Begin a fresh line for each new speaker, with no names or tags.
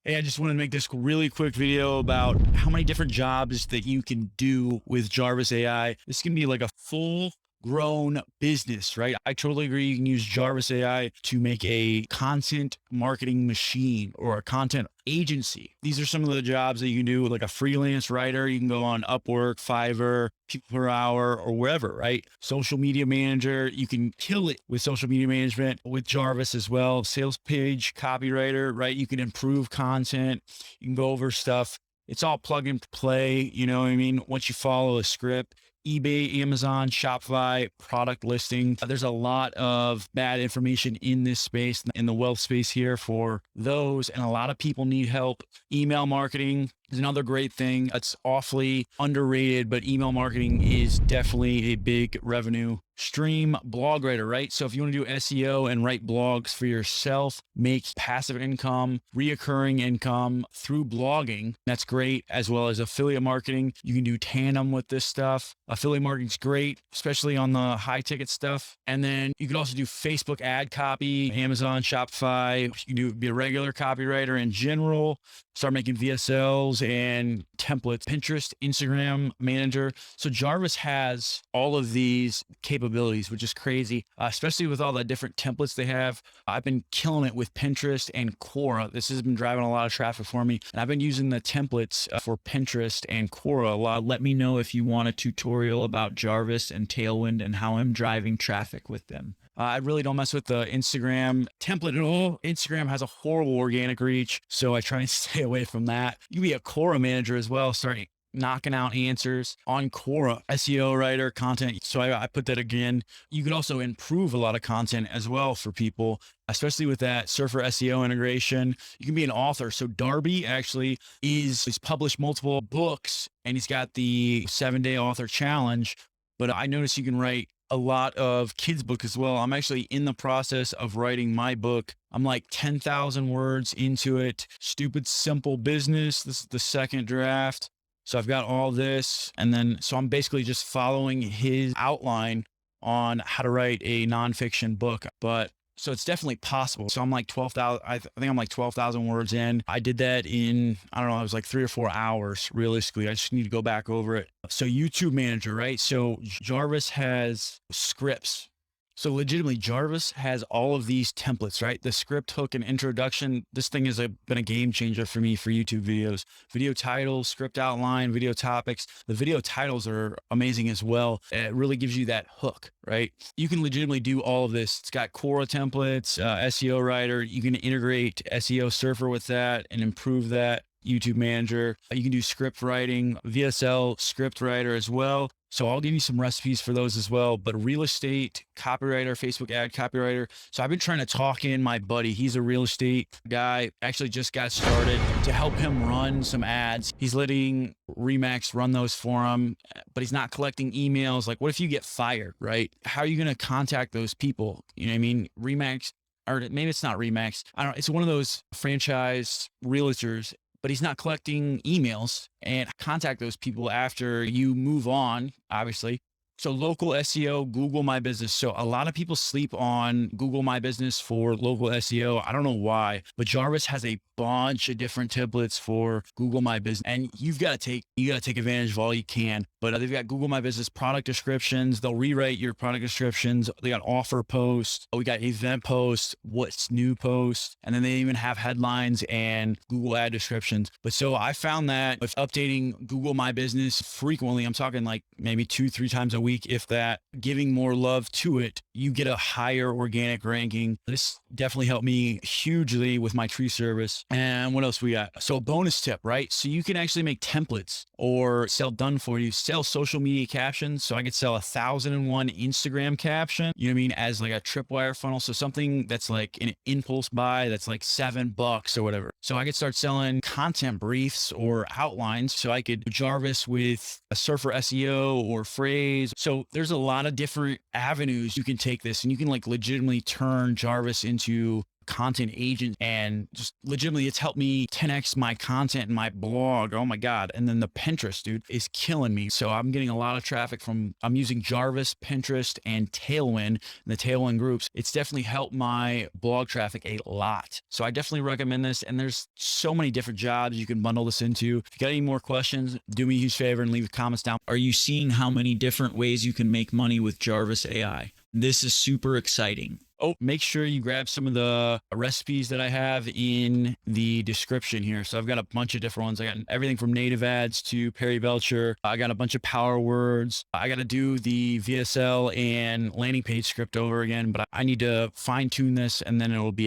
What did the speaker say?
Hey, I just wanted to make this really quick video about how many different jobs that you can do with Jarvis AI. This can be like a full grown business, right? I totally agree. You can use Jarvis AI to make a content marketing machine or a content agency. These are some of the jobs that you can do, like a freelance writer. You can go on Upwork, Fiverr, people per hour, or wherever, right? Social media manager. You can kill it with social media management with Jarvis as well. Sales page copywriter, right? You can improve content. You can go over stuff. It's all plug and play. You know what I mean? Once you follow a script, eBay, Amazon, Shopify, product listing. There's a lot of bad information in this space, in the wealth space here for those. And a lot of people need help. Email marketing is another great thing. It's awfully underrated, but email marketing is definitely a big revenue stream. Blog writer, right? So if you want to do SEO and write blogs for yourself, make passive income, reoccurring income through blogging, that's great, as well as affiliate marketing. You can do tandem with this stuff. Affiliate marketing is great, especially on the high ticket stuff. And then you can also do Facebook ad copy, Amazon, Shopify. You can be a regular copywriter in general, start making VSLs and templates, Pinterest, Instagram manager. So Jarvis has all of these capabilities, which is crazy, especially with all the different templates they have. I've been killing it with Pinterest and Quora. This has been driving a lot of traffic for me. And I've been using the templates for Pinterest and Quora a lot. Let me know if you want a tutorial about Jarvis and Tailwind and how I'm driving traffic with them. I really don't mess with the Instagram template at all. Instagram has a horrible organic reach, so I try and stay away from that. You can be a Quora manager as well, start knocking out answers on Quora, SEO writer, content. So I put that again. You could also improve a lot of content as well for people, especially with that Surfer SEO integration. You can be an author. So Darby actually he's published multiple books and he's got the 7-day author challenge, but I noticed you can write a lot of kids' book as well. I'm actually in the process of writing my book. I'm like 10,000 words into it. Stupid Simple Business. This is the second draft. So I've got all this. And then, so I'm basically just following his outline on how to write a nonfiction book. But so it's definitely possible. So I'm like 12,000, I think I'm like 12,000 words in. I did that in, I don't know, it was like 3 or 4 hours, realistically. I just need to go back over it. So YouTube manager, right? So Jarvis has scripts. So legitimately, Jarvis has all of these templates, right? The script, hook, and introduction. This thing has been a game changer for me for YouTube videos. Video titles, script outline, video topics. The video titles are amazing as well. It really gives you that hook, right? You can legitimately do all of this. It's got Quora templates, SEO writer. You can integrate SEO Surfer with that and improve that. YouTube manager. You can do script writing, VSL script writer as well. So I'll give you some recipes for those as well, but real estate copywriter, Facebook ad copywriter. So I've been trying to talk in my buddy. He's a real estate guy, actually just got started, to help him run some ads. He's letting Remax run those for him, but he's not collecting emails. Like, what if you get fired, right? How are you going to contact those people? You know what I mean? Remax, or maybe it's not Remax. I don't know. It's one of those franchise realtors, but he's not collecting emails and contact those people after you move on, obviously. So local SEO, Google My Business. So a lot of people sleep on Google My Business for local SEO. I don't know why, but Jarvis has a bunch of different templates for Google My Business, and you got to take advantage of all you can. But they've got Google My Business product descriptions. They'll rewrite your product descriptions. They got offer posts. We got event posts, what's new posts, and then they even have headlines and Google ad descriptions. But so I found that with updating Google My Business frequently, I'm talking like maybe 2-3 times a week, if that, giving more love to it, you get a higher organic ranking. This definitely helped me hugely with my tree service. And what else we got? So a bonus tip, right? So you can actually make templates or sell done for you, sell social media captions. So I could sell 1,001 Instagram caption, you know what I mean, as like a tripwire funnel. So something that's like an impulse buy that's like $7 or whatever. So I could start selling content briefs or outlines. So I could Jarvis with a Surfer SEO or phrase. So there's a lot of different avenues you can take this, and you can like legitimately turn Jarvis into content agent, and just legitimately it's helped me 10x my content and my blog. Oh my God. And then the Pinterest, dude, is killing me. So I'm getting a lot of traffic I'm using Jarvis, Pinterest, and Tailwind, and the Tailwind groups. It's definitely helped my blog traffic a lot. So I definitely recommend this. And there's so many different jobs you can bundle this into. If you got any more questions, do me a huge favor and leave comments down. Are you seeing how many different ways you can make money with Jarvis AI? This is super exciting. Oh, make sure you grab some of the recipes that I have in the description here. So I've got a bunch of different ones. I got everything from native ads to Perry Belcher. I got a bunch of power words. I got to do the VSL and landing page script over again, but I need to fine tune this and then it'll be